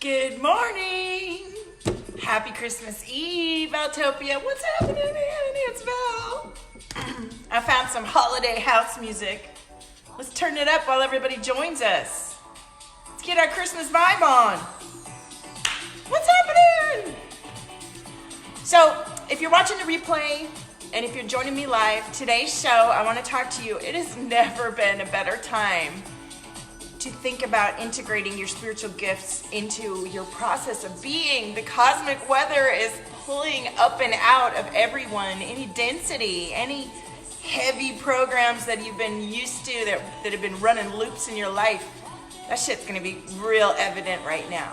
Good morning. Happy Christmas Eve, Valtopia. What's happening, honey? It's Val. I found some holiday house music. Let's turn it up while everybody joins us. Let's get our Christmas vibe on. What's happening? So, if you're watching the replay, and if you're joining me live, today's show, I want to talk to you. It has never been a better time to think about integrating your spiritual gifts into your process of being. The cosmic weather is pulling up and out of everyone. Any density, any heavy programs that you've been used to that have been running loops in your life, that shit's gonna be real evident right now.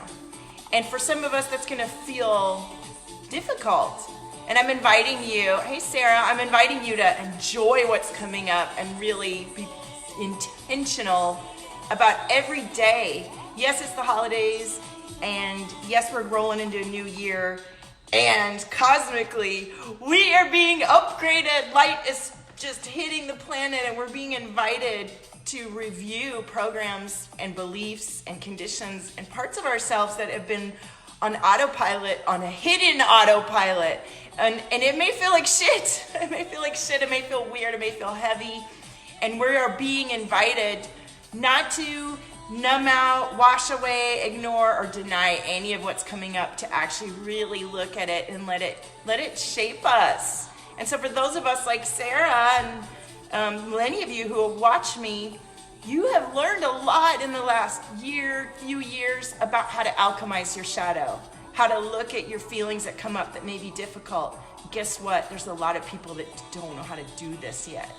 And for some of us, that's gonna feel difficult. And I'm inviting you, hey Sarah, I'm inviting you to enjoy what's coming up and really be intentional about every day. Yes, it's the holidays, and yes, we're rolling into a new year, and cosmically, we are being upgraded. Light is just hitting the planet, and we're being invited to review programs and beliefs and conditions and parts of ourselves that have been on autopilot, on a hidden autopilot. And it may feel like shit. It may feel like shit. It may feel weird. It may feel heavy. And we are being invited not to numb out, wash away, ignore, or deny any of what's coming up, to actually really look at it and let it shape us. And so for those of us like Sarah and many of you who have watched me, you have learned a lot in the last few years about how to alchemize your shadow, how to look at your feelings that come up that may be difficult. Guess what? There's a lot of people that don't know how to do this yet.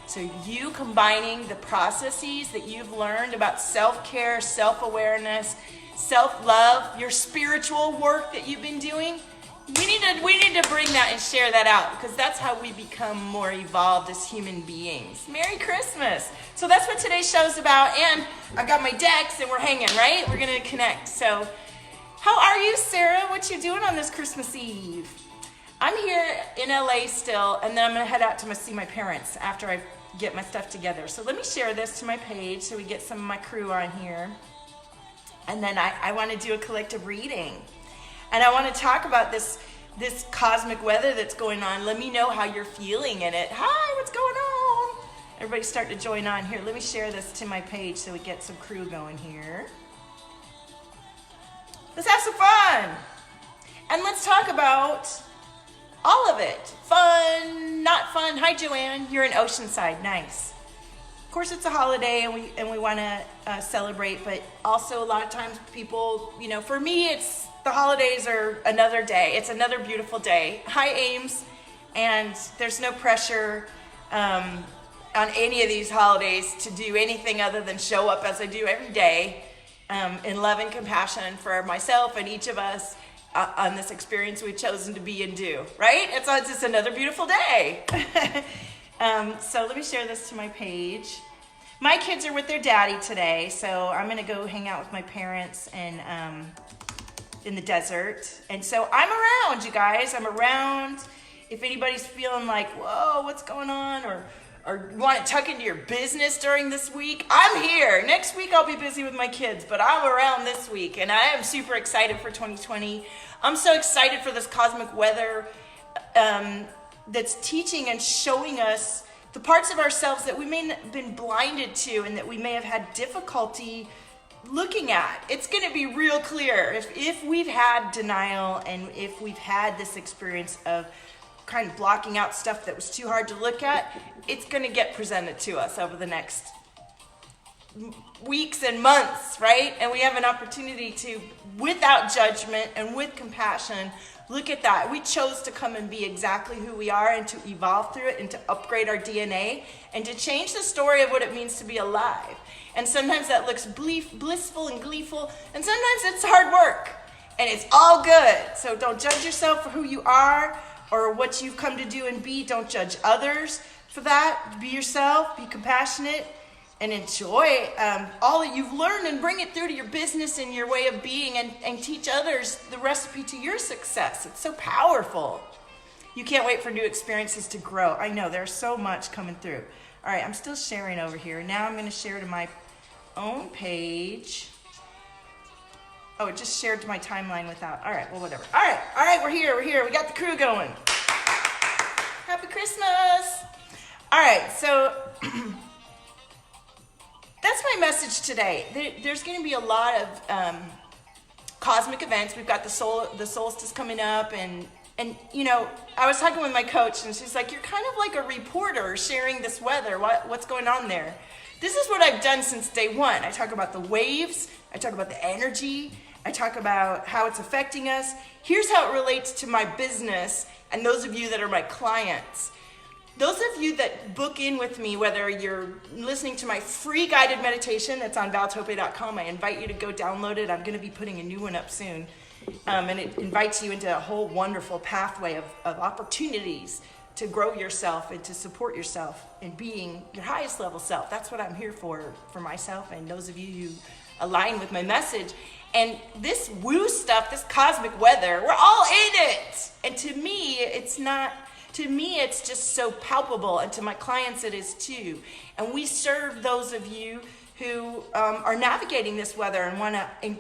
So you combining the processes that you've learned about self-care, self-awareness, self-love, your spiritual work that you've been doing, we need to bring that and share that out, because that's how we become more evolved as human beings. Merry Christmas. So that's what today's show's about. And I've got my decks and we're hanging, right? We're going to connect. So how are you, Sarah? What you doing on this Christmas Eve? I'm here in LA still, and then I'm going to head out to see my parents after I get my stuff together. So let me share this to my page so we get some of my crew on here. And then I want to do a collective reading. And I want to talk about this cosmic weather that's going on. Let me know how you're feeling in it. Hi, what's going on? Everybody start to join on here. Let me share this to my page so we get some crew going here. Let's have some fun. And let's talk about all of it. Fun, not fun. Hi, Joanne. You're in Oceanside. Nice. Of course, it's a holiday, and we want to celebrate, but also a lot of times people, for me, it's the holidays are another day. It's another beautiful day. Hi, Ames. And there's no pressure on any of these holidays to do anything other than show up as I do every day in love and compassion for myself and each of us on this experience we've chosen to be and do, right? It's just another beautiful day. So let me share this to my page. My kids are with their daddy today, so I'm gonna go hang out with my parents and in the desert. And so I'm around, you guys. I'm around. If anybody's feeling like, whoa, what's going on? Or you want to tuck into your business during this week, I'm here. Next week I'll be busy with my kids, but I'm around this week, and I am super excited for 2020. I'm so excited for this cosmic weather that's teaching and showing us the parts of ourselves that we may have been blinded to and that we may have had difficulty looking at. It's going to be real clear if we've had denial and if we've had this experience of kind of blocking out stuff that was too hard to look at. It's going to get presented to us over the next weeks and months, right? And we have an opportunity to, without judgment and with compassion, look at that. We chose to come and be exactly who we are and to evolve through it and to upgrade our DNA and to change the story of what it means to be alive. And sometimes that looks blissful and gleeful, and sometimes it's hard work, and it's all good. So don't judge yourself for who you are or what you've come to do and be. Don't judge others for that. Be yourself, be compassionate, and enjoy all that you've learned and bring it through to your business and your way of being, and teach others the recipe to your success. It's so powerful. You can't wait for new experiences to grow. I know, there's so much coming through. All right, I'm still sharing over here. Now I'm going to share to my own page. Oh, it just shared my timeline without. All right, well, whatever. All right, we're here. We got the crew going. Happy Christmas. All right, so that's my message today. There's going to be a lot of cosmic events. We've got the solstice coming up, and you know, I was talking with my coach, and she's like, "You're kind of like a reporter sharing this weather. What's going on there?" This is what I've done since day one. I talk about the waves. I talk about the energy. I talk about how it's affecting us. Here's how it relates to my business and those of you that are my clients. Those of you that book in with me, whether you're listening to my free guided meditation that's on Valtopia.com, I invite you to go download it. I'm going to be putting a new one up soon. And it invites you into a whole wonderful pathway of opportunities to grow yourself and to support yourself in being your highest level self. That's what I'm here for myself and those of you who align with my message. And this woo stuff, this cosmic weather, we're all in it. And to me, it's just so palpable, and to my clients it is too. And we serve those of you who are navigating this weather and want to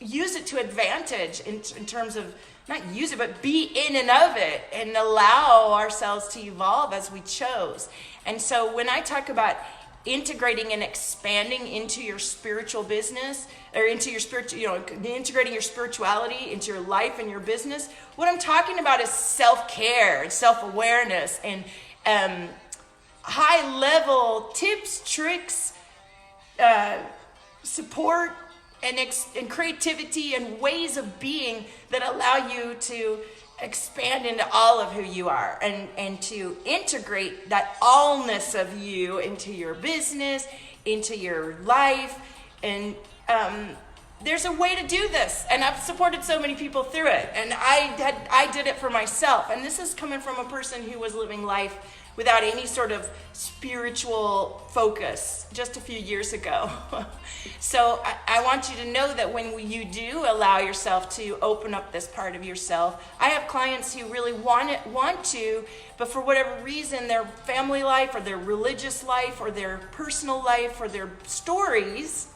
use it to advantage in terms of, not use it, but be in and of it and allow ourselves to evolve as we chose. And so when I talk about integrating and expanding into your spiritual business, or into your spiritual, integrating your spirituality into your life and your business, what I'm talking about is self-care and self-awareness and high-level tips, tricks, support, and creativity and ways of being that allow you to expand into all of who you are and to integrate that allness of you into your business, into your life. And there's a way to do this, and I've supported so many people through it, and I did it for myself. And this is coming from a person who was living life without any sort of spiritual focus just a few years ago. So I want you to know that when you do allow yourself to open up this part of yourself, I have clients who really want to, but for whatever reason, their family life or their religious life or their personal life or their stories,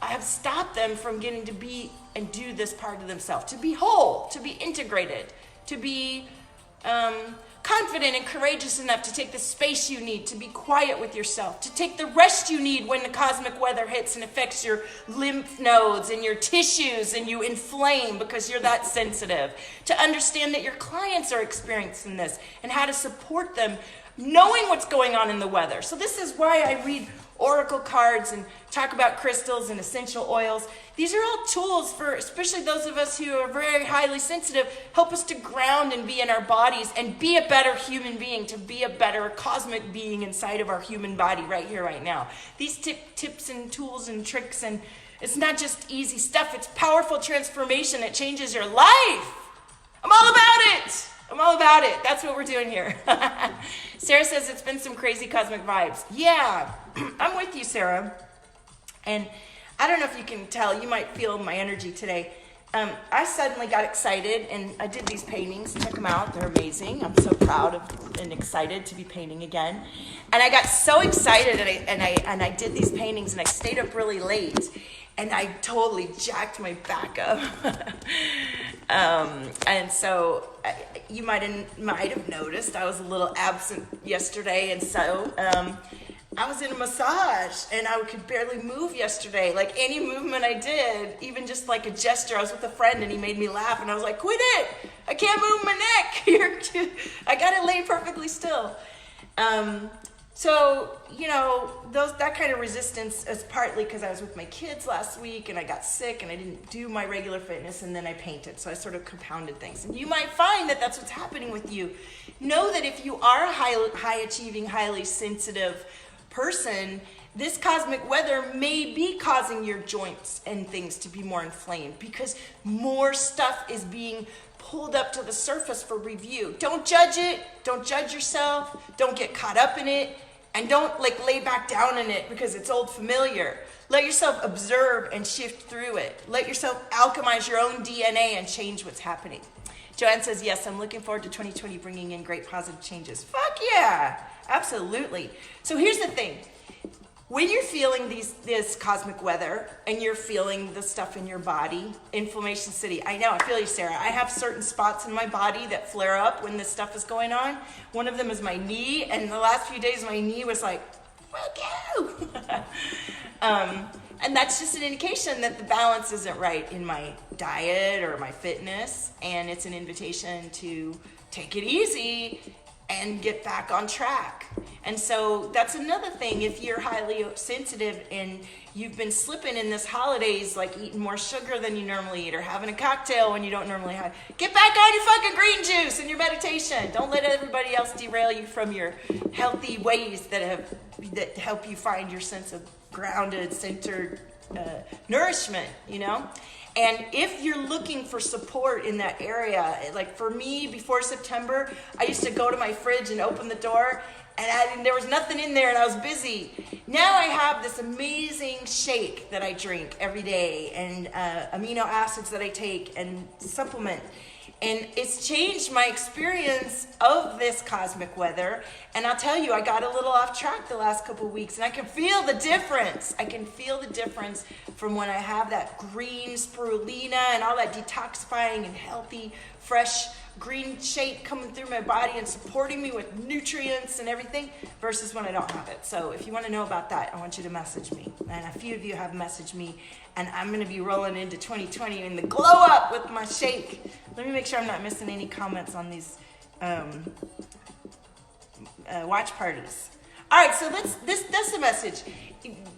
I have stopped them from getting to be and do this part of themselves, to be whole, to be integrated, to be confident and courageous enough to take the space you need, to be quiet with yourself, to take the rest you need when the cosmic weather hits and affects your lymph nodes and your tissues and you inflame because you're that sensitive, to understand that your clients are experiencing this and how to support them, knowing what's going on in the weather. So this is why I read oracle cards and talk about crystals and essential oils. These are all tools for, especially those of us who are very highly sensitive, help us to ground and be in our bodies and be a better human being, to be a better cosmic being inside of our human body right here, right now. These tips and tools and tricks, and it's not just easy stuff, it's powerful transformation that changes your life. I'm all about it. I'm all about it. That's what we're doing here. Sarah says it's been some crazy cosmic vibes. Yeah, I'm with you, Sarah. And I don't know if you can tell, you might feel my energy today. I suddenly got excited and I did these paintings. Check them out. They're amazing. I'm so proud of and excited to be painting again. And I got so excited and I did these paintings and I stayed up really late and I totally jacked my back up. And so you might have noticed I was a little absent yesterday, and so I was in a massage and I could barely move yesterday. Like any movement I did, even just like a gesture, I was with a friend and he made me laugh and I was like, quit it! I can't move my neck! I got it laid perfectly still. So, you know, that kind of resistance is partly because I was with my kids last week and I got sick and I didn't do my regular fitness and then I painted. So I sort of compounded things. And you might find that that's what's happening with you. Know that if you are a high achieving, highly sensitive person, this cosmic weather may be causing your joints and things to be more inflamed because more stuff is being pulled up to the surface for review. Don't judge it. Don't judge yourself. Don't get caught up in it. And don't lay back down in it because it's old familiar. Let yourself observe and shift through it. Let yourself alchemize your own DNA and change what's happening. Joanne says, yes, I'm looking forward to 2020 bringing in great positive changes. Fuck yeah, absolutely. So here's the thing. When you're feeling this cosmic weather and you're feeling the stuff in your body, inflammation city, I know, I feel you, Sarah. I have certain spots in my body that flare up when this stuff is going on. One of them is my knee, and the last few days my knee was like, woo! And that's just an indication that the balance isn't right in my diet or my fitness, and it's an invitation to take it easy and get back on track. And so that's another thing. If you're highly sensitive and you've been slipping in this holidays, like eating more sugar than you normally eat or having a cocktail when you don't normally have, get back on your fucking green juice and your meditation. Don't let everybody else derail you from your healthy ways that help you find your sense of grounded, centered nourishment, you know? And if you're looking for support in that area, like for me, before September, I used to go to my fridge and open the door, and there was nothing in there, and I was busy. Now I have this amazing shake that I drink every day, and amino acids that I take and supplement. And it's changed my experience of this cosmic weather. And I'll tell you, I got a little off track the last couple of weeks, and I can feel the difference. I can feel the difference from when I have that green spirulina and all that detoxifying and healthy, fresh green shake coming through my body and supporting me with nutrients and everything versus when I don't have it. So if you want to know about that, I want you to message me. And a few of you have messaged me, and I'm going to be rolling into 2020 in the glow up with my shake. Let me make sure I'm not missing any comments on these watch parties. All right, so that's the message.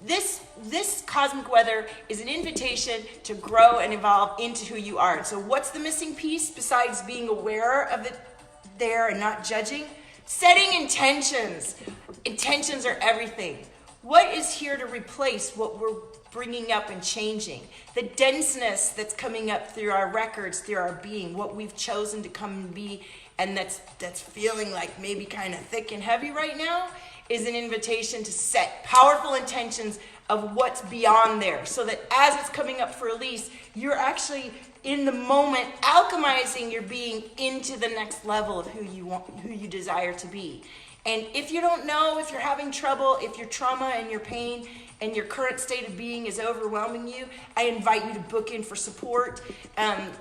This cosmic weather is an invitation to grow and evolve into who you are. So what's the missing piece besides being aware of it there and not judging? Setting intentions. Intentions are everything. What is here to replace what we're bringing up and changing? The denseness that's coming up through our records, through our being, what we've chosen to come and be, and that's feeling like maybe kind of thick and heavy right now, is an invitation to set powerful intentions of what's beyond there, so that as it's coming up for release, you're actually in the moment alchemizing your being into the next level of who you desire to be. And if you don't know, if you're having trouble, if your trauma and your pain and your current state of being is overwhelming you, I invite you to book in for support.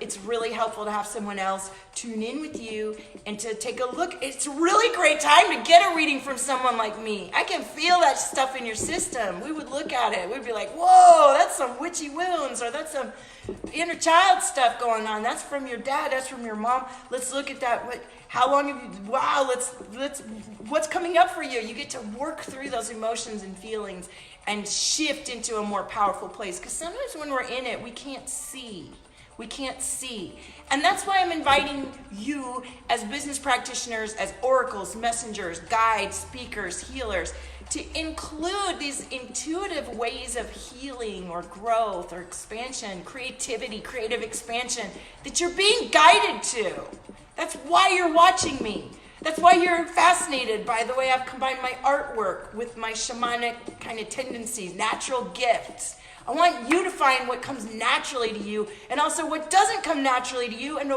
It's really helpful to have someone else tune in with you and to take a look. It's a really great time to get a reading from someone like me. I can feel that stuff in your system. We would look at it. We'd be like, whoa, that's some witchy wounds, or that's some inner child stuff going on. That's from your dad. That's from your mom. Let's look at that. How long have you, wow, what's coming up for you? You get to work through those emotions and feelings and shift into a more powerful place. Because sometimes when we're in it, we can't see. We can't see. And that's why I'm inviting you as business practitioners, as oracles, messengers, guides, speakers, healers, to include these intuitive ways of healing or growth or expansion, creativity, creative expansion that you're being guided to. That's why you're watching me. That's why you're fascinated by the way I've combined my artwork with my shamanic kind of tendencies, natural gifts. I want you to find what comes naturally to you and also what doesn't come naturally to you, and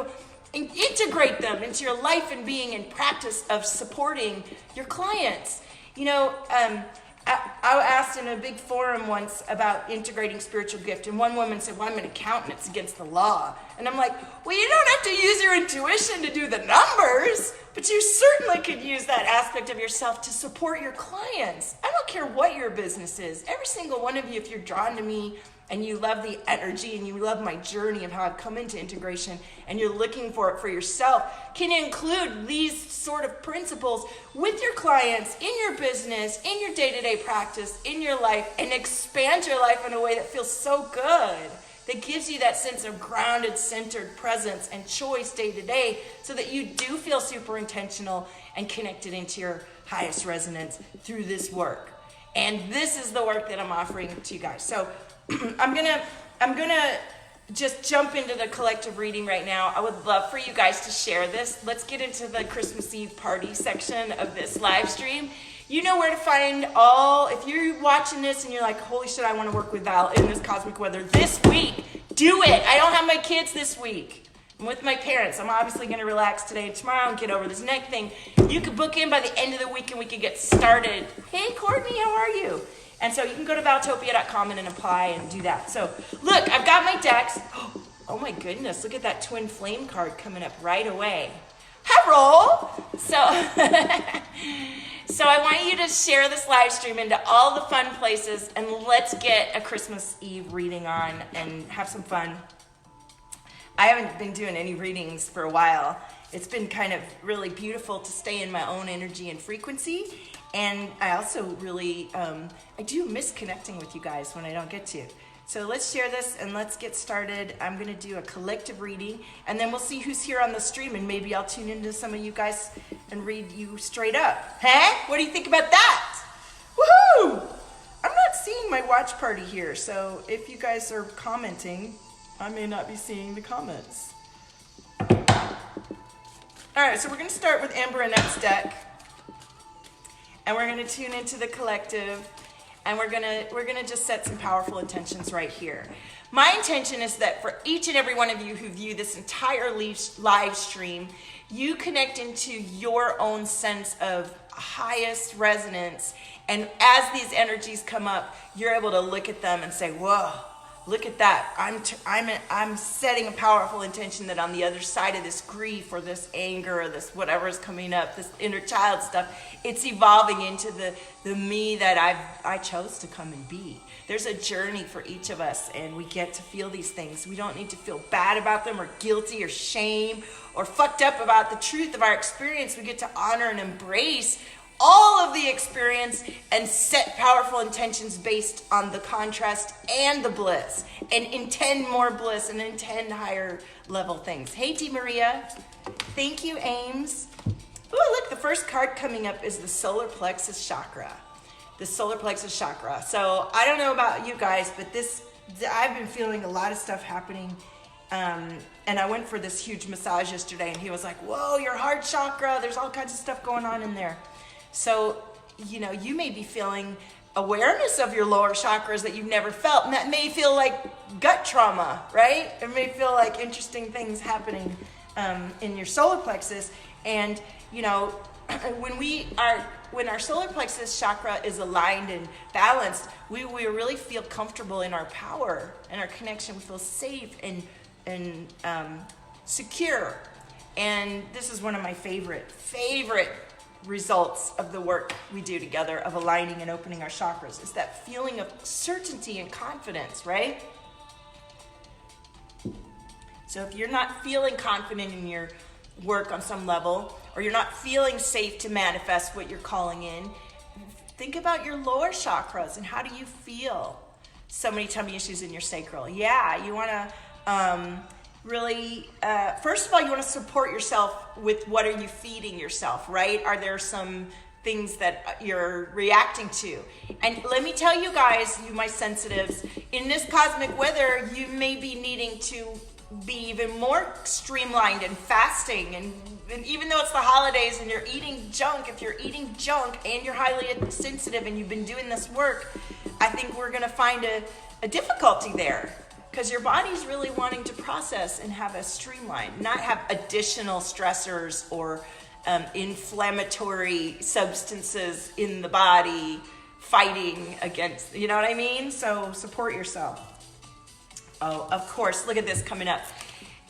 integrate them into your life and being and practice of supporting your clients. You know, I asked in a big forum once about integrating spiritual gift, and one woman said, well, I'm an accountant, it's against the law. And I'm like, well, you don't have to use your intuition to do the numbers, but you certainly could use that aspect of yourself to support your clients. I don't care what your business is. Every single one of you, if you're drawn to me and you love the energy and you love my journey of how I've come into integration and you're looking for it for yourself, can include these sort of principles with your clients, in your business, in your day-to-day practice, in your life, and expand your life in a way that feels so good, that gives you that sense of grounded, centered presence and choice day to day, so that you do feel super intentional and connected into your highest resonance through this work. And this is the work that I'm offering to you guys. So I'm gonna just jump into the collective reading right now. I would love for you guys to share this. Let's get into the Christmas Eve party section of this live stream. You know where to find all, if you're watching this and you're like, holy shit, I want to work with Val in this cosmic weather this week, do it. I don't have my kids this week. I'm with my parents. I'm obviously going to relax today and tomorrow and get over this neck thing. You could book in by the end of the week and we could get started. Hey, Courtney, how are you? And so you can go to valtopia.com and apply and do that. So look, I've got my decks. Oh my goodness, look at that twin flame card coming up right away. Hello! So, so I want you to share this live stream into all the fun places, and let's get a Christmas Eve reading on and have some fun. I haven't been doing any readings for a while. It's been kind of really beautiful to stay in my own energy and frequency. And I also really, I do miss connecting with you guys when I don't get to. So let's share this and let's get started. I'm gonna do a collective reading, and then we'll see who's here on the stream, and maybe I'll tune into some of you guys and read you straight up. Huh? What do you think about that? Woohoo! I'm not seeing my watch party here, so if you guys are commenting, I may not be seeing the comments. All right, so we're gonna start with Amber Annette's deck, and we're gonna tune into the collective, and we're gonna just set some powerful intentions right here. My intention is that for each and every one of you who view this entire live stream, you connect into your own sense of highest resonance, and as these energies come up, you're able to look at them and say, whoa, look at that. I'm setting a powerful intention that on the other side of this grief or this anger or this whatever is coming up, this inner child stuff, it's evolving into the me that I chose to come and be. There's a journey for each of us, and we get to feel these things. We don't need to feel bad about them or guilty or shame or fucked up about the truth of our experience. We get to honor and embrace all of the experience and set powerful intentions based on the contrast and the bliss, and intend more bliss and intend higher level things. Hey, T. Maria. Thank you, Ames. Oh, look, the first card coming up is the solar plexus chakra. The solar plexus chakra. So I don't know about you guys, but I've been feeling a lot of stuff happening. And I went for this huge massage yesterday, and he was like, whoa, your heart chakra, there's all kinds of stuff going on in there. So, you know, you may be feeling awareness of your lower chakras that you've never felt, and that may feel like gut trauma, right? It may feel like interesting things happening in your solar plexus. And, you know, when our solar plexus chakra is aligned and balanced, we really feel comfortable in our power and our connection. We feel safe and secure. And this is one of my favorite results of the work we do together of aligning and opening our chakras, is that feeling of certainty and confidence, right? So if you're not feeling confident in your work on some level, or you're not feeling safe to manifest what you're calling in, think about your lower chakras and how do you feel? So many tummy issues in your sacral. Yeah, you want to really, first of all, you want to support yourself with what are you feeding yourself, right? Are there some things that you're reacting to? And let me tell you guys, you my sensitives, in this cosmic weather, you may be needing to be even more streamlined and fasting. And even though it's the holidays and you're eating junk, if you're eating junk and you're highly sensitive and you've been doing this work, I think we're going to find a difficulty there. Because your body's really wanting to process and have a streamline, not have additional stressors or inflammatory substances in the body fighting against, you know what I mean? So support yourself. Oh, of course, look at this coming up.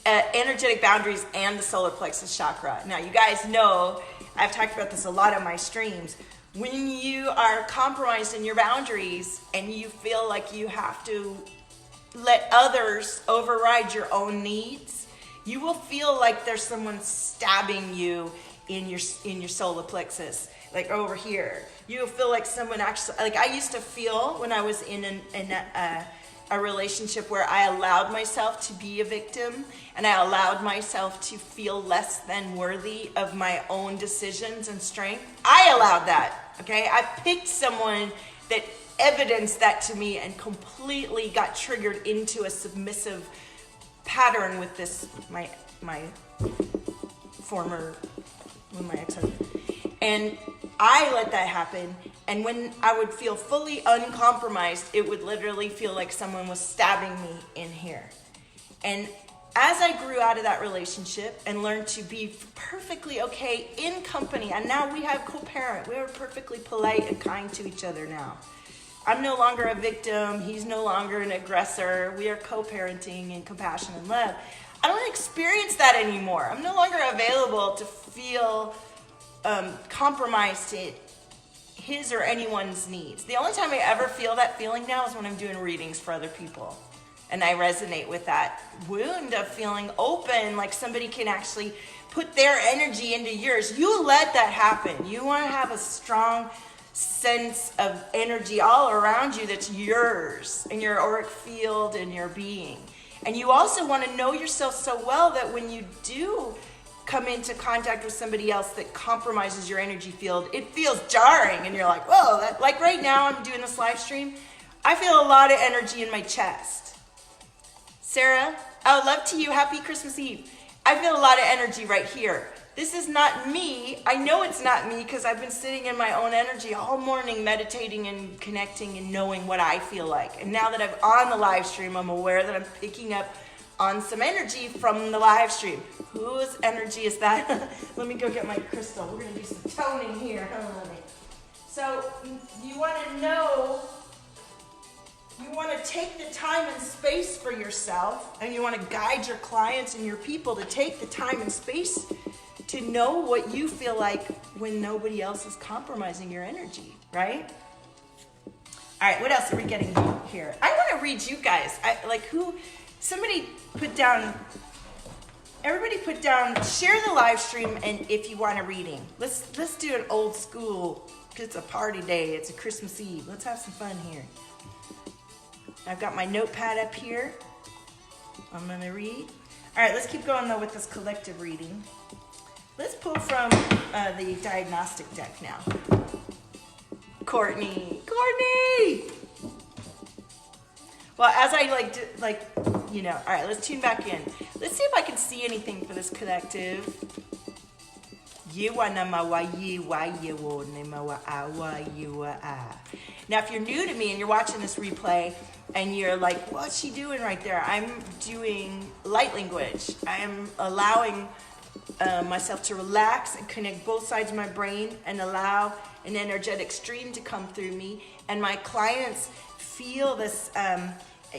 Energetic boundaries and the solar plexus chakra. Now, you guys know, I've talked about this a lot on my streams. When you are compromised in your boundaries and you feel like you have to let others override your own needs, you will feel like there's someone stabbing you in your solar plexus, like over here. You will feel like someone actually, like I used to feel when I was in a relationship where I allowed myself to be a victim and I allowed myself to feel less than worthy of my own decisions and strength. I allowed that, okay? I picked someone that evidenced that to me and completely got triggered into a submissive pattern with this, my ex-husband. And I let that happen. And when I would feel fully uncompromised, it would literally feel like someone was stabbing me in here. And as I grew out of that relationship and learned to be perfectly okay in company, and now we have co-parent, we are perfectly polite and kind to each other now. I'm no longer a victim. He's no longer an aggressor. We are co-parenting in compassion and love. I don't experience that anymore. I'm no longer available to feel compromised to his or anyone's needs. The only time I ever feel that feeling now is when I'm doing readings for other people. And I resonate with that wound of feeling open, like somebody can actually put their energy into yours. You let that happen. You want to have a strong sense of energy all around you that's yours in your auric field and your being. And you also want to know yourself so well that when you do come into contact with somebody else that compromises your energy field, it feels jarring and you're like, whoa, like right now I'm doing this live stream, I feel a lot of energy in my chest. Sarah, oh, love to you, happy Christmas Eve. I feel a lot of energy right here. This is not me. I know it's not me because I've been sitting in my own energy all morning, meditating and connecting and knowing what I feel like. And now that I'm on the live stream, I'm aware that I'm picking up on some energy from the live stream. Whose energy is that? Let me go get my crystal. We're going to do some toning here. So you want to know, you want to take the time and space for yourself, and you want to guide your clients and your people to take the time and space to know what you feel like when nobody else is compromising your energy, right? All right, what else are we getting here? I want to read you guys. Somebody put down, everybody put down, share the live stream, and if you want a reading. Let's do an old school, because it's a party day, it's a Christmas Eve. Let's have some fun here. I've got my notepad up here. I'm going to read. All right, let's keep going, though, with this collective reading. Let's pull from the diagnostic deck now. Courtney! Well, as I all right, let's tune back in. Let's see if I can see anything for this collective. Now, if you're new to me and you're watching this replay and you're like, what's she doing right there? I'm doing light language. I am allowing myself to relax and connect both sides of my brain and allow an energetic stream to come through me. And my clients feel this,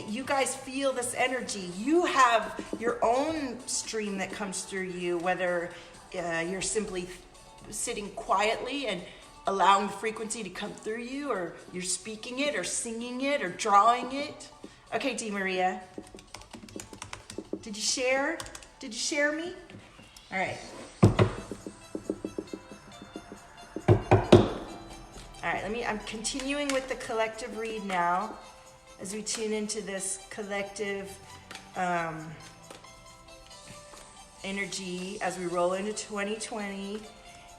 you guys feel this energy. You have your own stream that comes through you, whether you're simply sitting quietly and allowing the frequency to come through you, or you're speaking it or singing it or drawing it. Okay, Dee Maria. Did you share? Did you share me? All right. All right, I'm continuing with the collective read now as we tune into this collective energy as we roll into 2020,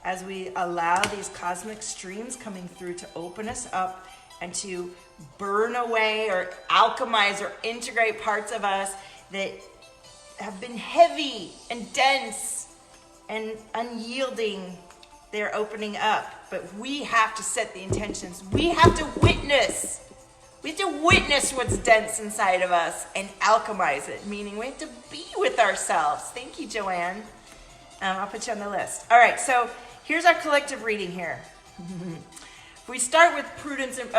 as we allow these cosmic streams coming through to open us up and to burn away or alchemize or integrate parts of us that have been heavy and dense and unyielding. They're opening up, but we have to set the intentions. We have to witness. We have to witness what's dense inside of us and alchemize it, meaning we have to be with ourselves. Thank you, Joanne. I'll put you on the list. All right, so here's our collective reading here. We start with prudence and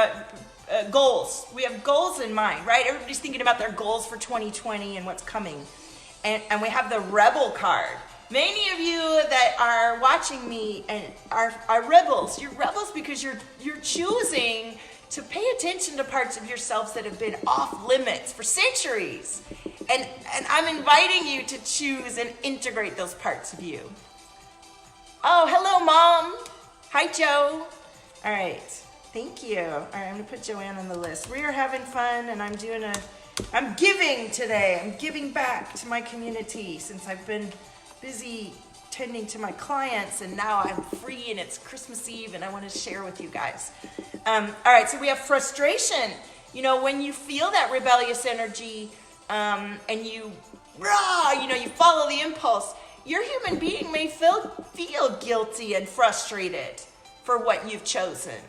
goals. We have goals in mind, right? Everybody's thinking about their goals for 2020 and what's coming. And we have the rebel card. Many of you that are watching me and are rebels. You're rebels because you're choosing to pay attention to parts of yourselves that have been off limits for centuries. And I'm inviting you to choose and integrate those parts of you. Oh, hello, Mom. Hi, Joe. All right. Thank you. All right, I'm going to put Joanne on the list. We are having fun, and I'm giving today. I'm giving back to my community since I've been busy tending to my clients, and now I'm free, and it's Christmas Eve, and I want to share with you guys. All right, so we have frustration. You know, when you feel that rebellious energy, and you follow the impulse, your human being may feel guilty and frustrated for what you've chosen.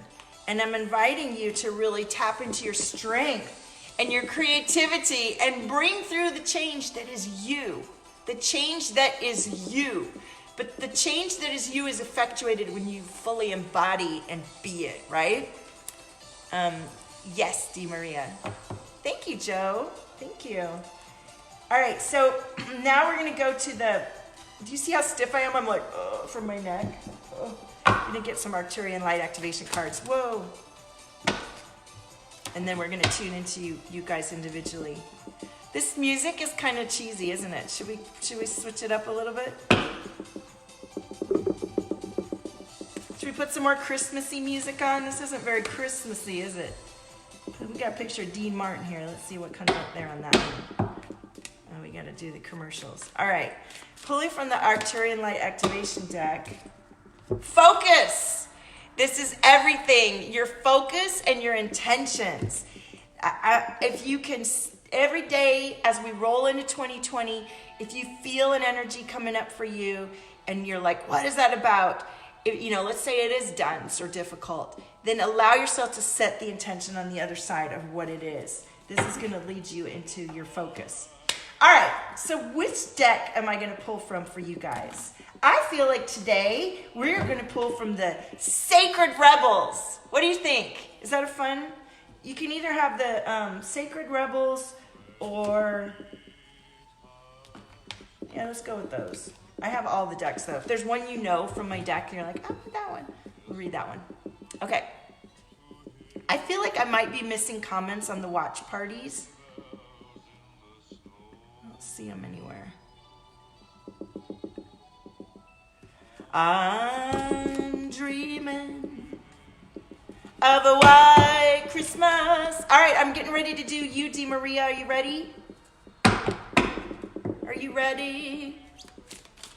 And I'm inviting you to really tap into your strength and your creativity and bring through the change that is you. The change that is you. But the change that is you is effectuated when you fully embody and be it, right? Yes, Di Maria. Thank you, Joe. Thank you. All right, so now we're gonna go to the, do you see how stiff I am? I'm like, from my neck. I'm gonna get some Arcturian light activation cards. Whoa. And then we're gonna tune into you guys individually. This music is kind of cheesy, isn't it? Should we switch it up a little bit? Should we put some more Christmassy music on? This isn't very Christmassy, is it? We got a picture of Dean Martin here. Let's see what comes up there on that one. Oh, we gotta do the commercials. All right, pulling from the Arcturian Light Activation deck. Focus! This is everything. Your focus and your intentions. If you can, every day as we roll into 2020, if you feel an energy coming up for you and you're like, what is that about? You know, let's say it is dense or difficult, then allow yourself to set the intention on the other side of what it is. This is going to lead you into your focus. All right, so which deck am I going to pull from for you guys? I feel like today we're going to pull from the Sacred Rebels. What do you think? Is that a fun? You can either have the Sacred Rebels or, yeah, let's go with those. I have all the decks though. If there's one you know from my deck and you're like, oh, that one, we'll read that one. Okay. I feel like I might be missing comments on the watch parties. I don't see them anywhere. I'm dreaming of a white Christmas. All right, I'm getting ready to do you, Di Maria. Are you ready? Are you ready?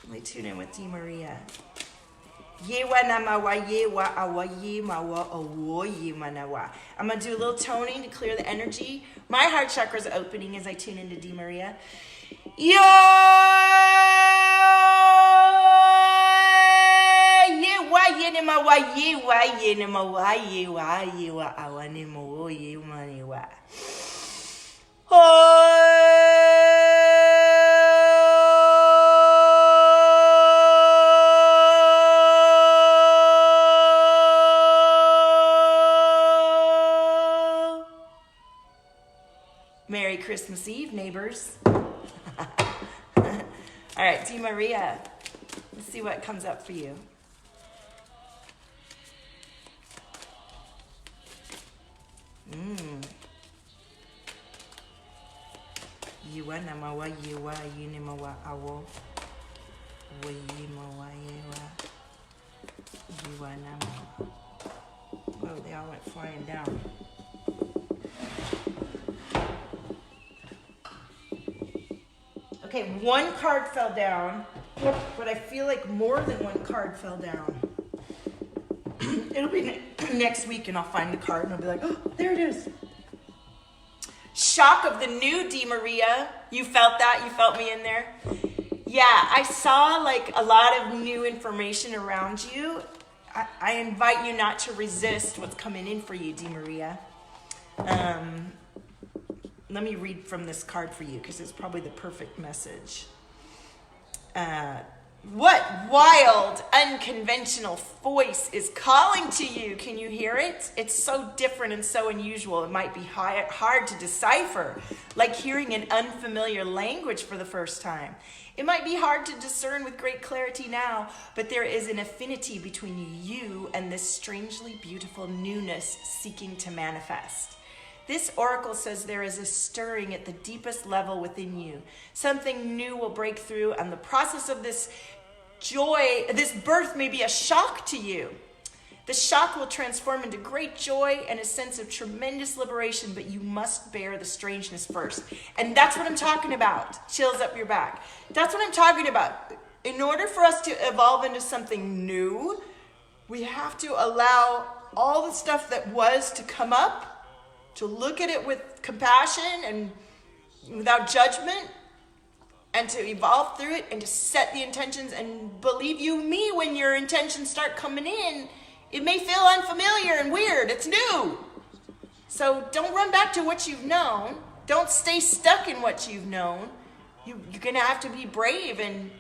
Let me tune in with Di Maria. I'm going to do a little toning to clear the energy. My heart chakra is opening as I tune into Di Maria. Merry Christmas Eve, neighbors. All right, Di Maria, let's see what comes up for you. Oh, they all went flying down. Okay, one card fell down, but I feel like more than one card fell down. It'll be next week and I'll find the card and I'll be like, oh, there it is. Shock of the new Di Maria. You felt that? You felt me in there? Yeah, I saw like a lot of new information around you. I invite you not to resist what's coming in for you, Di Maria. Let me read from this card for you because it's probably the perfect message. What wild, unconventional voice is calling to you? Can you hear it? It's so different and so unusual. It might be hard to decipher, like hearing an unfamiliar language for the first time. It might be hard to discern with great clarity now, but there is an affinity between you and this strangely beautiful newness seeking to manifest. This oracle says there is a stirring at the deepest level within you. Something new will break through, and the process of this joy, this birth may be a shock to you. The shock will transform into great joy and a sense of tremendous liberation, but you must bear the strangeness first. And that's what I'm talking about. Chills up your back. That's what I'm talking about. In order for us to evolve into something new, we have to allow all the stuff that was to come up, to look at it with compassion and without judgment, and to evolve through it and to set the intentions. And believe you me, when your intentions start coming in, it may feel unfamiliar and weird. It's new. So don't run back to what you've known. Don't stay stuck in what you've known. You're going to have to be brave and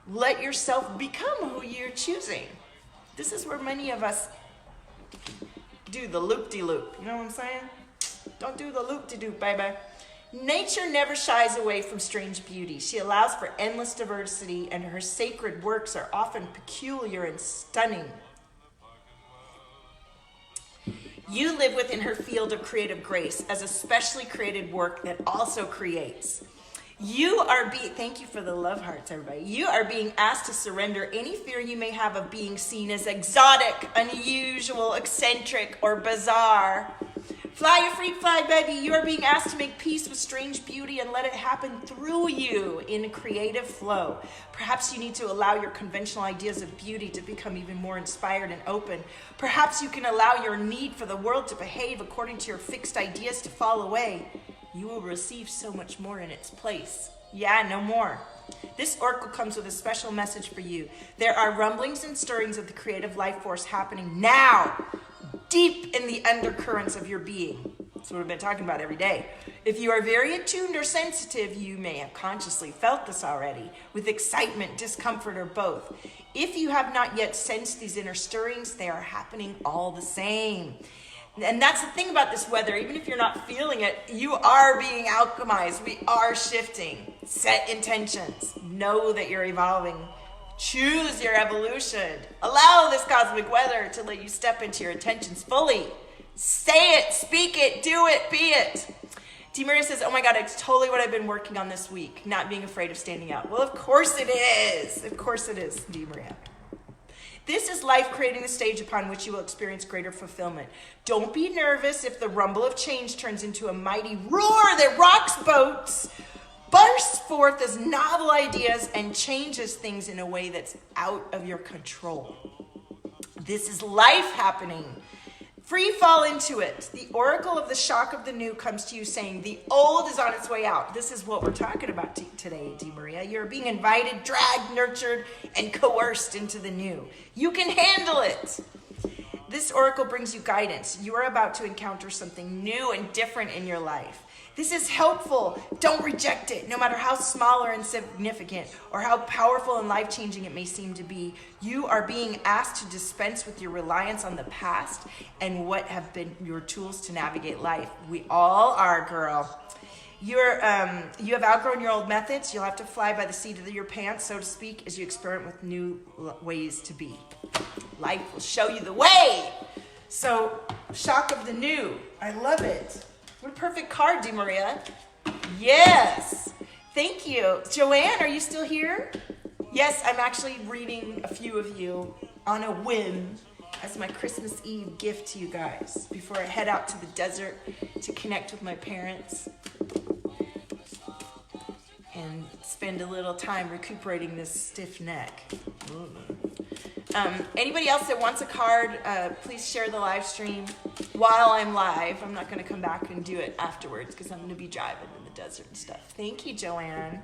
let yourself become who you're choosing. This is where many of us do the loop-de-loop. You know what I'm saying? Don't do the loop-de-doop, baby. Nature never shies away from strange beauty. She allows for endless diversity, and her sacred works are often peculiar and stunning. You live within her field of creative grace as a specially created work that also creates. Thank you for the love hearts, everybody. You are being asked to surrender any fear you may have of being seen as exotic, unusual, eccentric, or bizarre. Fly your free flag, baby. You are being asked to make peace with strange beauty and let it happen through you in a creative flow. Perhaps you need to allow your conventional ideas of beauty to become even more inspired and open. Perhaps you can allow your need for the world to behave according to your fixed ideas to fall away. You will receive so much more in its place. Yeah, no more. This oracle comes with a special message for you. There are rumblings and stirrings of the creative life force happening now, deep in the undercurrents of your being. That's what we've been talking about every day. If you are very attuned or sensitive, you may have consciously felt this already, with excitement, discomfort, or both. If you have not yet sensed these inner stirrings, they are happening all the same. And that's the thing about this weather. Even if you're not feeling it, you are being alchemized. We are shifting. Set intentions. Know that you're evolving. Choose your evolution. Allow this cosmic weather to let you step into your intentions fully. Say it, speak it, do it, be it. T. Maria says, oh my God, it's totally what I've been working on this week. Not being afraid of standing out. Well, of course it is. Of course it is, T. Maria. This is life creating the stage upon which you will experience greater fulfillment. Don't be nervous if the rumble of change turns into a mighty roar that rocks boats, bursts forth as novel ideas, and changes things in a way that's out of your control. This is life happening. Free fall into it. The oracle of the shock of the new comes to you saying the old is on its way out. This is what we're talking about today, Di Maria. You're being invited, dragged, nurtured, and coerced into the new. You can handle it. This oracle brings you guidance. You are about to encounter something new and different in your life. This is helpful. Don't reject it, no matter how small or insignificant or how powerful and life-changing it may seem to be. You are being asked to dispense with your reliance on the past and what have been your tools to navigate life. We all are, girl. You have outgrown your old methods. You'll have to fly by the seat of your pants, so to speak, as you experiment with new ways to be. Life will show you the way. So, shock of the new. I love it. What a perfect card, Di Maria. Yes. Thank you. Joanne, are you still here? Yes, I'm actually reading a few of you on a whim as my Christmas Eve gift to you guys before I head out to the desert to connect with my parents and spend a little time recuperating this stiff neck. Anybody else that wants a card, please share the live stream while I'm live. I'm not going to come back and do it afterwards because I'm going to be driving in the desert and stuff. Thank you, Joanne.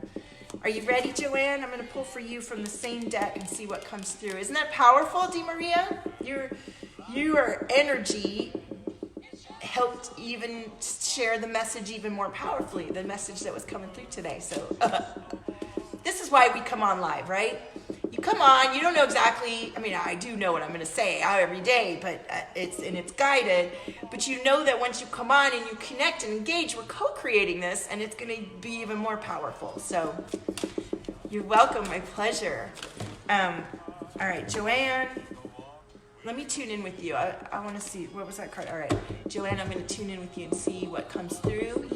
Are you ready, Joanne? I'm going to pull for you from the same deck and see what comes through. Isn't that powerful, Di Maria? Your energy helped even share the message even more powerfully, the message that was coming through today. So this is why we come on live, right? You come on, you don't know exactly, I mean, I do know what I'm going to say every day, but it's guided. But you know that once you come on and you connect and engage, we're co-creating this, and it's going to be even more powerful. So you're welcome, my pleasure. All right, Joanne, let me tune in with you. I want to see, what was that card? All right, Joanne, I'm going to tune in with you and see what comes through.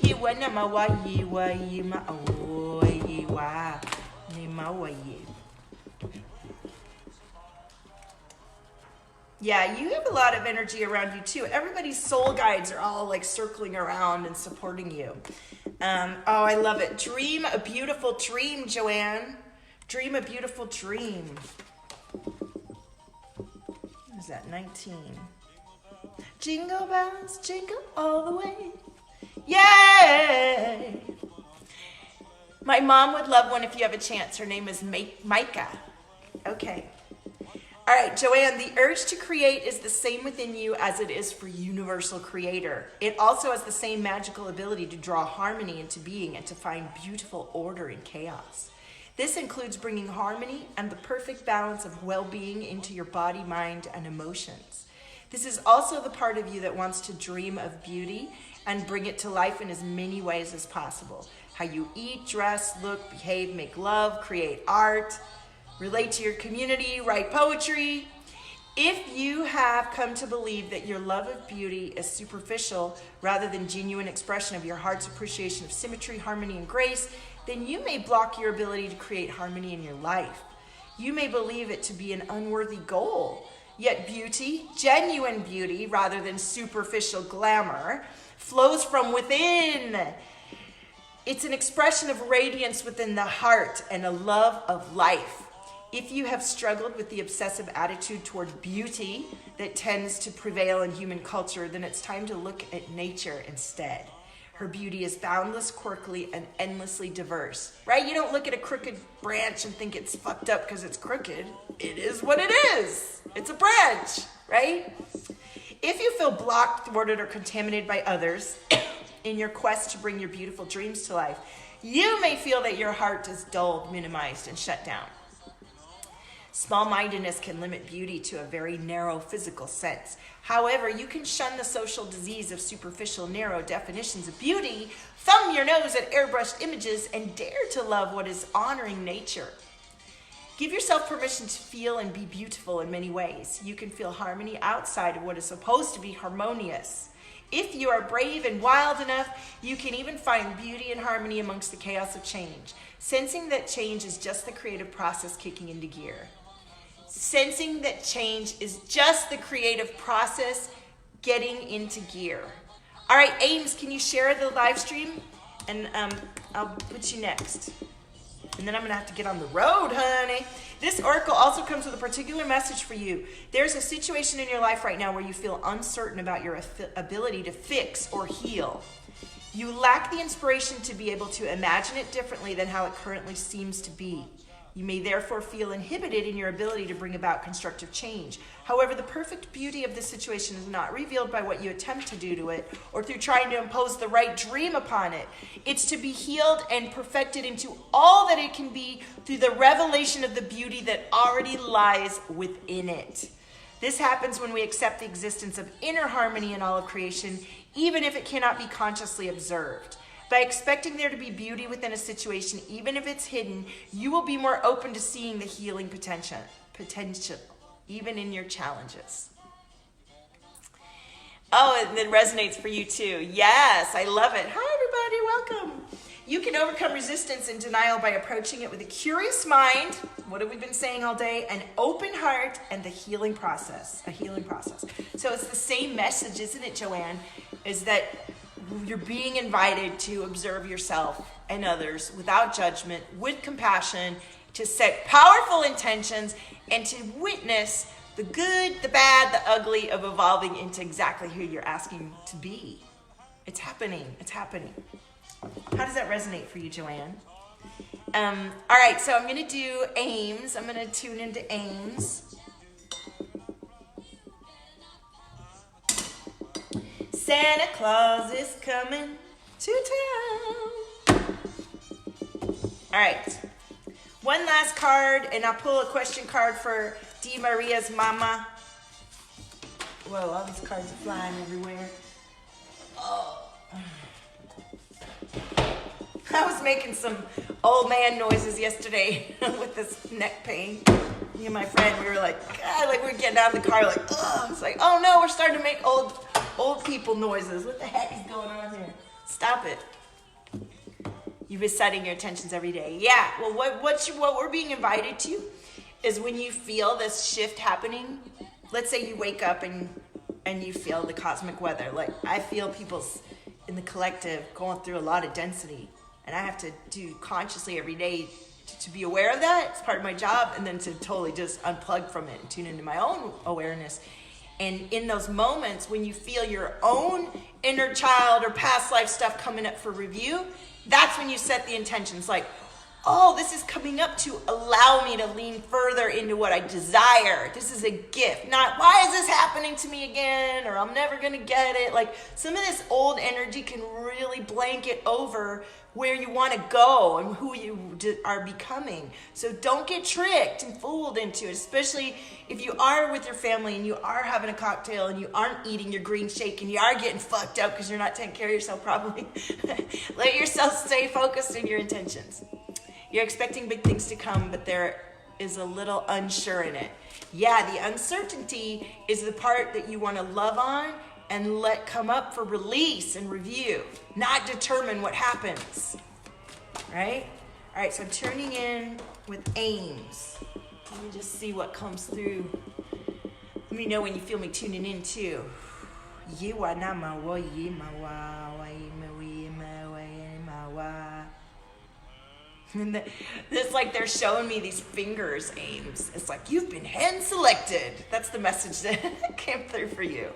Yeah, you have a lot of energy around you too. Everybody's soul guides are all like circling around and supporting you. Oh, I love it. Dream a beautiful dream, Joanne. Dream a beautiful dream. What is that, 19? Jingle bells, jingle all the way. Yay! My mom would love one if you have a chance. Her name is Micah. Okay. All right, Joanne, the urge to create is the same within you as it is for universal creator. It also has the same magical ability to draw harmony into being and to find beautiful order in chaos. This includes bringing harmony and the perfect balance of well-being into your body, mind, and emotions. This is also the part of you that wants to dream of beauty and bring it to life in as many ways as possible. How you eat, dress, look, behave, make love, create art, relate to your community, write poetry. If you have come to believe that your love of beauty is superficial rather than genuine expression of your heart's appreciation of symmetry, harmony, and grace, then you may block your ability to create harmony in your life. You may believe it to be an unworthy goal. Yet beauty, genuine beauty, rather than superficial glamour, flows from within. It's an expression of radiance within the heart and a love of life. If you have struggled with the obsessive attitude toward beauty that tends to prevail in human culture, then it's time to look at nature instead. Her beauty is boundless, quirky, and endlessly diverse, right? You don't look at a crooked branch and think it's fucked up because it's crooked. It is what it is. It's a branch, right? If you feel blocked, thwarted, or contaminated by others in your quest to bring your beautiful dreams to life, you may feel that your heart is dulled, minimized, and shut down. Small-mindedness can limit beauty to a very narrow physical sense. However, you can shun the social disease of superficial, narrow definitions of beauty, thumb your nose at airbrushed images, and dare to love what is honoring nature. Give yourself permission to feel and be beautiful in many ways. You can feel harmony outside of what is supposed to be harmonious. If you are brave and wild enough, you can even find beauty and harmony amongst the chaos of change. Sensing that change is just the creative process kicking into gear. Sensing that change is just the creative process getting into gear. All right, Ames, can you share the live stream? And I'll put you next. And then I'm gonna have to get on the road, honey. This oracle also comes with a particular message for you. There's a situation in your life right now where you feel uncertain about your ability to fix or heal. You lack the inspiration to be able to imagine it differently than how it currently seems to be. You may therefore feel inhibited in your ability to bring about constructive change. However, the perfect beauty of this situation is not revealed by what you attempt to do to it or through trying to impose the right dream upon it. It's to be healed and perfected into all that it can be through the revelation of the beauty that already lies within it. This happens when we accept the existence of inner harmony in all of creation, even if it cannot be consciously observed. By expecting there to be beauty within a situation, even if it's hidden, you will be more open to seeing the healing potential, even in your challenges. Oh, and it resonates for you too. Yes, I love it. Hi, everybody, welcome. You can overcome resistance and denial by approaching it with a curious mind. What have we been saying all day? An open heart and the healing process, a healing process. So it's the same message, isn't it, Joanne? Is that you're being invited to observe yourself and others without judgment, with compassion, to set powerful intentions, and to witness the good, the bad, the ugly of evolving into exactly who you're asking to be. It's happening. It's happening. How does that resonate for you, Joanne? All right, so I'm going to do Ames. I'm going to tune into Ames. Santa Claus is coming to town. All right. One last card, and I'll pull a question card for Di Maria's mama. Whoa, all these cards are flying everywhere. Oh. I was making some old man noises yesterday with this neck pain. Me and my friend, we were like, God, like we were getting out of the car, like, oh, it's like, oh no, we're starting to make old people noises. What the heck is going on here? Stop it. You've been setting your intentions every day. Yeah, well, what we're being invited to is when you feel this shift happening. Let's say you wake up and you feel the cosmic weather. Like I feel people's in the collective going through a lot of density, and I have to do consciously every day to be aware of that. It's part of my job, and then to totally just unplug from it and tune into my own awareness. And in those moments when you feel your own inner child or past life stuff coming up for review, that's when you set the intentions like, oh, this is coming up to allow me to lean further into what I desire. This is a gift, not why is this happening to me again, or I'm never gonna get it. Like some of this old energy can really blanket over where you want to go and who you are becoming. So don't get tricked and fooled into it, especially if you are with your family and you are having a cocktail and you aren't eating your green shake and you are getting fucked up because you're not taking care of yourself properly. Let yourself stay focused in your intentions. You're expecting big things to come, but there is a little unsure in it. Yeah, the uncertainty is the part that you want to love on and let come up for release and review, not determine what happens, right? All right, so I'm turning in with aims. Let me just see what comes through. Let me know when you feel me tuning in too. It's like they're showing me these fingers aims. It's like, you've been hand selected. That's the message that came through for you.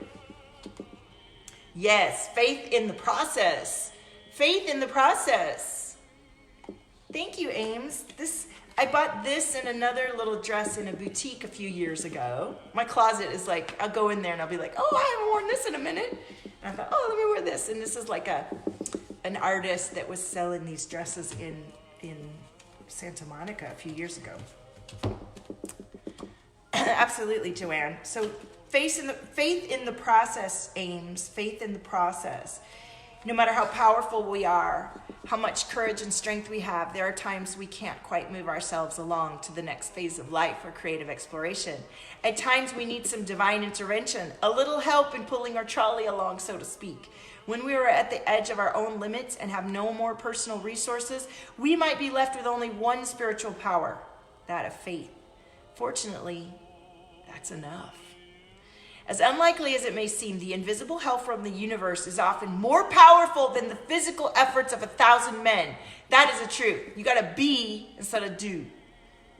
Yes, faith in the process. Faith in the process. Thank you, Ames. I bought this and another little dress in a boutique a few years ago. My closet is like, I'll go in there and I'll be like, oh, I haven't worn this in a minute. And I thought, oh, let me wear this. And this is like an artist that was selling these dresses in Santa Monica a few years ago. Absolutely, Joanne. So faith in the process, Ames. Faith in the process. No matter how powerful we are, how much courage and strength we have, there are times we can't quite move ourselves along to the next phase of life or creative exploration. At times we need some divine intervention, a little help in pulling our trolley along, so to speak. When we are at the edge of our own limits and have no more personal resources, we might be left with only one spiritual power, that of faith. Fortunately, that's enough. As unlikely as it may seem, the invisible help from the universe is often more powerful than the physical efforts of 1,000 men. That is the truth. You got to be instead of do.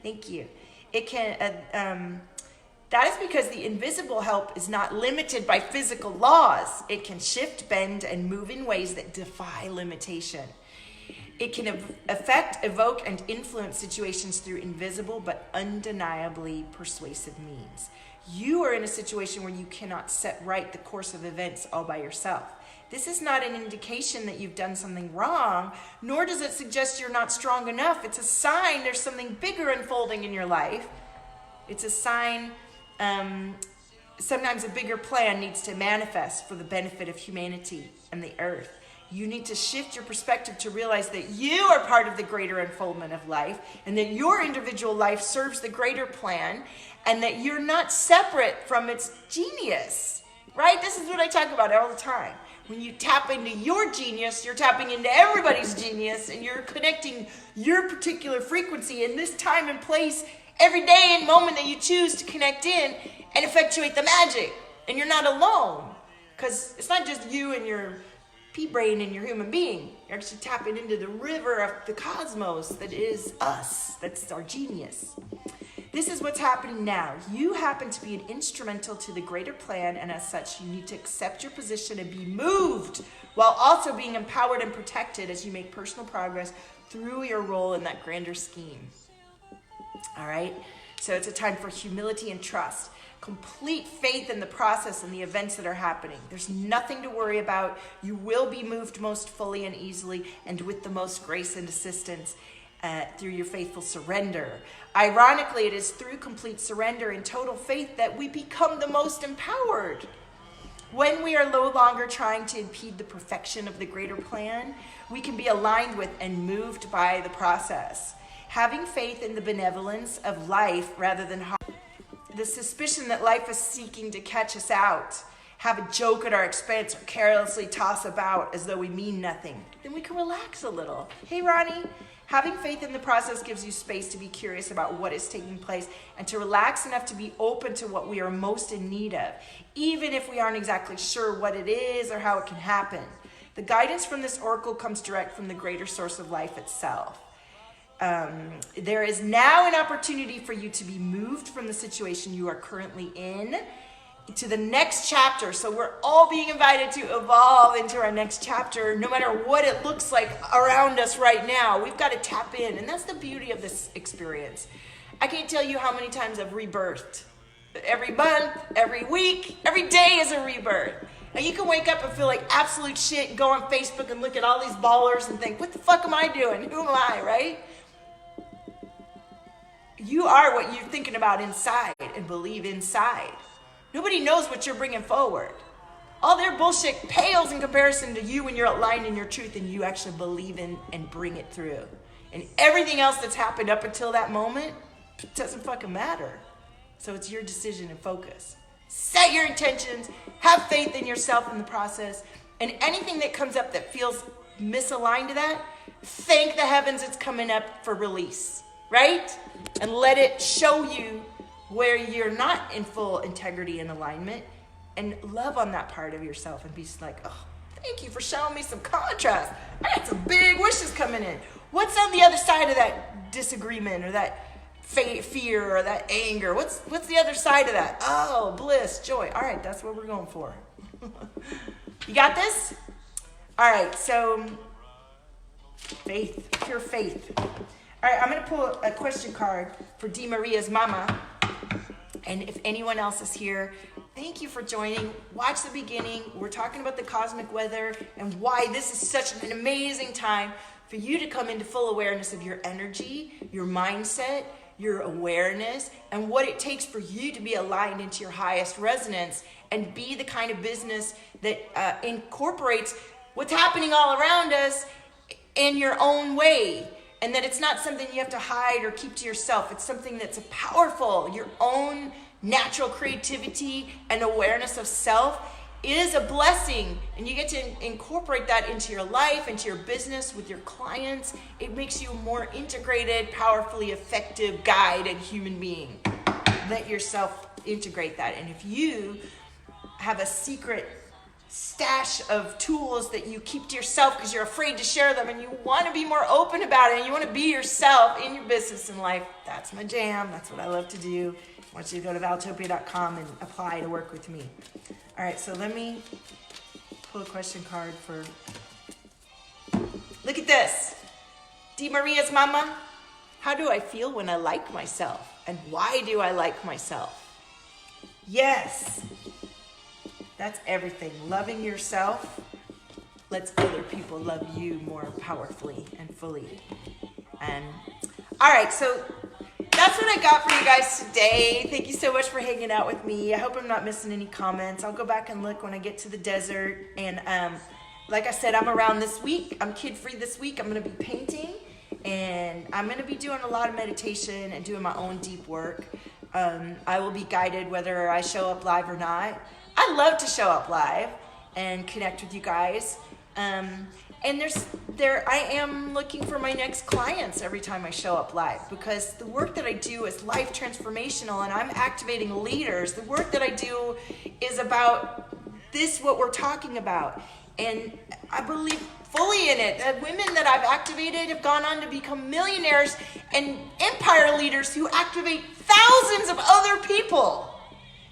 Thank you. It can. That is because the invisible help is not limited by physical laws. It can shift, bend, and move in ways that defy limitation. It can affect, evoke, and influence situations through invisible but undeniably persuasive means. You are in a situation where you cannot set right the course of events all by yourself. This is not an indication that you've done something wrong, nor does it suggest you're not strong enough. It's a sign there's something bigger unfolding in your life. It's a sign sometimes a bigger plan needs to manifest for the benefit of humanity and the earth. You need to shift your perspective to realize that you are part of the greater unfoldment of life and that your individual life serves the greater plan and that you're not separate from its genius, right? This is what I talk about all the time. When you tap into your genius, you're tapping into everybody's genius and you're connecting your particular frequency in this time and place every day and moment that you choose to connect in and effectuate the magic. And you're not alone because it's not just you and your pea brain and your human being. You're actually tapping into the river of the cosmos that is us. That's our genius. This is what's happening now. You happen to be an instrumental to the greater plan, and as such, you need to accept your position and be moved while also being empowered and protected as you make personal progress through your role in that grander scheme. All right? So it's a time for humility and trust. Complete faith in the process and the events that are happening. There's nothing to worry about. You will be moved most fully and easily and with the most grace and assistance through your faithful surrender. Ironically, it is through complete surrender and total faith that we become the most empowered. When we are no longer trying to impede the perfection of the greater plan, we can be aligned with and moved by the process. Having faith in the benevolence of life rather than the suspicion that life is seeking to catch us out, have a joke at our expense, or carelessly toss about as though we mean nothing, then we can relax a little. Hey, Ronnie. Having faith in the process gives you space to be curious about what is taking place and to relax enough to be open to what we are most in need of, even if we aren't exactly sure what it is or how it can happen. The guidance from this oracle comes direct from the greater source of life itself. There is now an opportunity for you to be moved from the situation you are currently in to the next chapter. So we're all being invited to evolve into our next chapter, no matter what it looks like around us right now. We've got to tap in, and that's the beauty of this experience. I can't tell you how many times I've rebirthed. Every month, every week, every day is a rebirth. And you can wake up and feel like absolute shit and go on Facebook and look at all these ballers and think, what the fuck am I doing? Who am I, right? You are what you're thinking about inside and believe inside. Nobody knows what you're bringing forward. All their bullshit pales in comparison to you when you're aligned in your truth and you actually believe in and bring it through. And everything else that's happened up until that moment doesn't fucking matter. So it's your decision and focus. Set your intentions, have faith in yourself in the process, and anything that comes up that feels misaligned to that, thank the heavens it's coming up for release, right? And let it show you where you're not in full integrity and alignment, and love on that part of yourself and be just like, oh, thank you for showing me some contrast. I got some big wishes coming in. What's on the other side of that disagreement or that fear or that anger? What's the other side of that? Oh, bliss, joy. All right, that's what we're going for. You got this? All right, so faith, pure faith. All right, I'm going to pull a question card for Di Maria's mama. And if anyone else is here, thank you for joining. Watch the beginning. We're talking about the cosmic weather and why this is such an amazing time for you to come into full awareness of your energy, your mindset, your awareness, and what it takes for you to be aligned into your highest resonance and be the kind of business that incorporates what's happening all around us in your own way. And that it's not something you have to hide or keep to yourself. It's something that's powerful. Your own natural creativity and awareness of self is a blessing. And you get to incorporate that into your life, into your business, with your clients. It makes you a more integrated, powerfully effective guide and human being. Let yourself integrate that. And if you have a secret stash of tools that you keep to yourself because you're afraid to share them and you want to be more open about it and you want to be yourself in your business and life, that's my jam. That's what I love to do. I want you to go to valtopia.com and apply to work with me. All right, so let me pull a question card for... Look at this. Di Maria's mama. How do I feel when I like myself? And why do I like myself? Yes. That's everything. Loving yourself lets other people love you more powerfully and fully. And all right, so that's what I got for you guys today. Thank you so much for hanging out with me. I hope I'm not missing any comments. I'll go back and look when I get to the desert. And like I said, I'm around this week. I'm kid-free this week. I'm going to be painting. And I'm going to be doing a lot of meditation and doing my own deep work. I will be guided whether I show up live or not. I love to show up live and connect with you guys. And I am looking for my next clients every time I show up live, because the work that I do is life transformational and I'm activating leaders. The work that I do is about this, what we're talking about. And I believe fully in it. The women that I've activated have gone on to become millionaires and empire leaders who activate thousands of other people.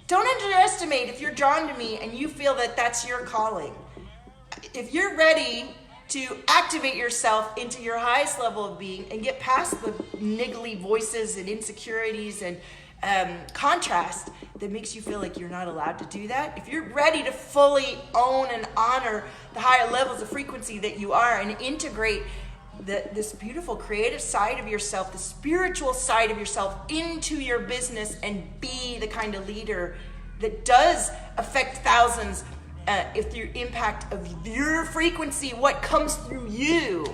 Don't underestimate if you're drawn to me and you feel that that's your calling. If you're ready to activate yourself into your highest level of being and get past the niggly voices and insecurities and contrast that makes you feel like you're not allowed to do that, if you're ready to fully own and honor the higher levels of frequency that you are and integrate this beautiful creative side of yourself, the spiritual side of yourself into your business and be the kind of leader that does affect thousands if the impact of your frequency, what comes through you.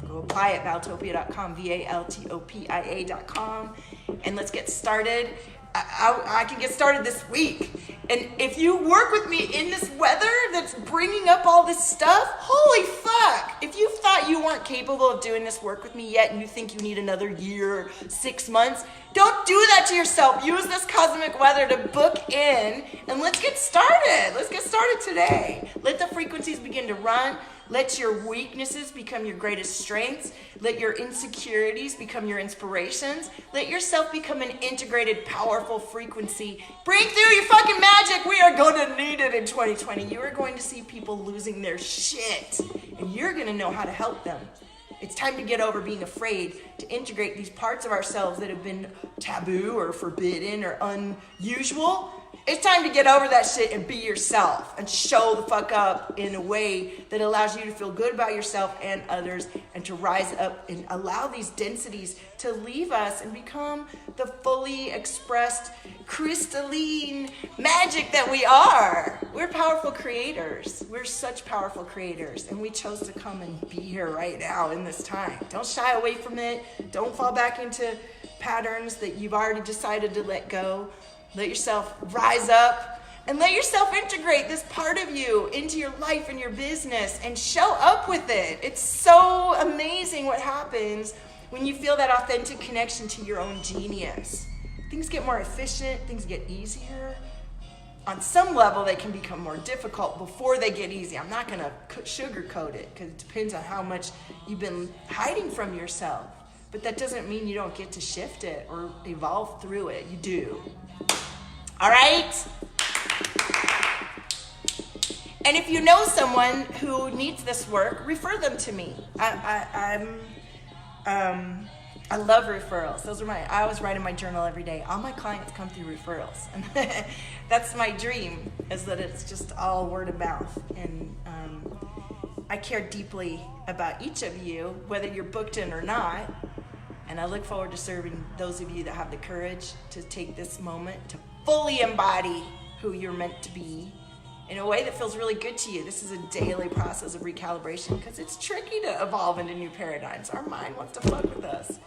Go apply at valtopia.com, valtopia.com, and let's get started. I can get started this week. And if you work with me in this weather that's bringing up all this stuff, holy fuck. If you thought you weren't capable of doing this work with me yet and you think you need another year or 6 months, don't do that to yourself. Use this cosmic weather to book in and let's get started. Let's get started today. Let the frequencies begin to run. Let your weaknesses become your greatest strengths. Let your insecurities become your inspirations. Let yourself become an integrated, powerful frequency. Break through your fucking magic. We are going to need it in 2020. You are going to see people losing their shit, and you're going to know how to help them. It's time to get over being afraid to integrate these parts of ourselves that have been taboo or forbidden or unusual. It's time to get over that shit and be yourself and show the fuck up in a way that allows you to feel good about yourself and others, and to rise up and allow these densities to leave us and become the fully expressed crystalline magic that we are. We're powerful creators. We're such powerful creators, and we chose to come and be here right now in this time. Don't shy away from it. Don't fall back into patterns that you've already decided to let go. Let yourself rise up and let yourself integrate this part of you into your life and your business and show up with it. It's so amazing what happens when you feel that authentic connection to your own genius. Things get more efficient, things get easier. On some level, they can become more difficult before they get easy. I'm not gonna sugarcoat it, because it depends on how much you've been hiding from yourself. But that doesn't mean you don't get to shift it or evolve through it. You do. All right? And if you know someone who needs this work, refer them to me. I love referrals. I always write in my journal every day. All my clients come through referrals. And that's my dream, is that it's just all word of mouth. And I care deeply about each of you, whether you're booked in or not. And I look forward to serving those of you that have the courage to take this moment to fully embody who you're meant to be in a way that feels really good to you. This is a daily process of recalibration, because it's tricky to evolve into new paradigms. Our mind wants to fuck with us.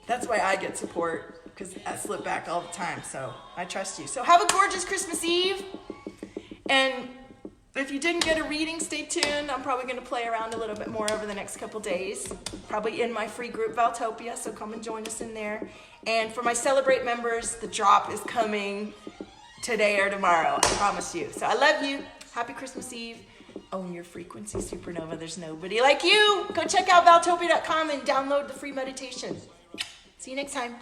That's why I get support, because I slip back all the time. So I trust you. So have a gorgeous Christmas Eve. And if you didn't get a reading, stay tuned. I'm probably going to play around a little bit more over the next couple days, probably in my free group Valtopia, so come and join us in there. And for my Celebrate members, the drop is coming today or tomorrow, I promise you. So I love you. Happy Christmas Eve. Own your frequency, supernova. There's nobody like you. Go check out Valtopia.com and download the free meditation. See you next time.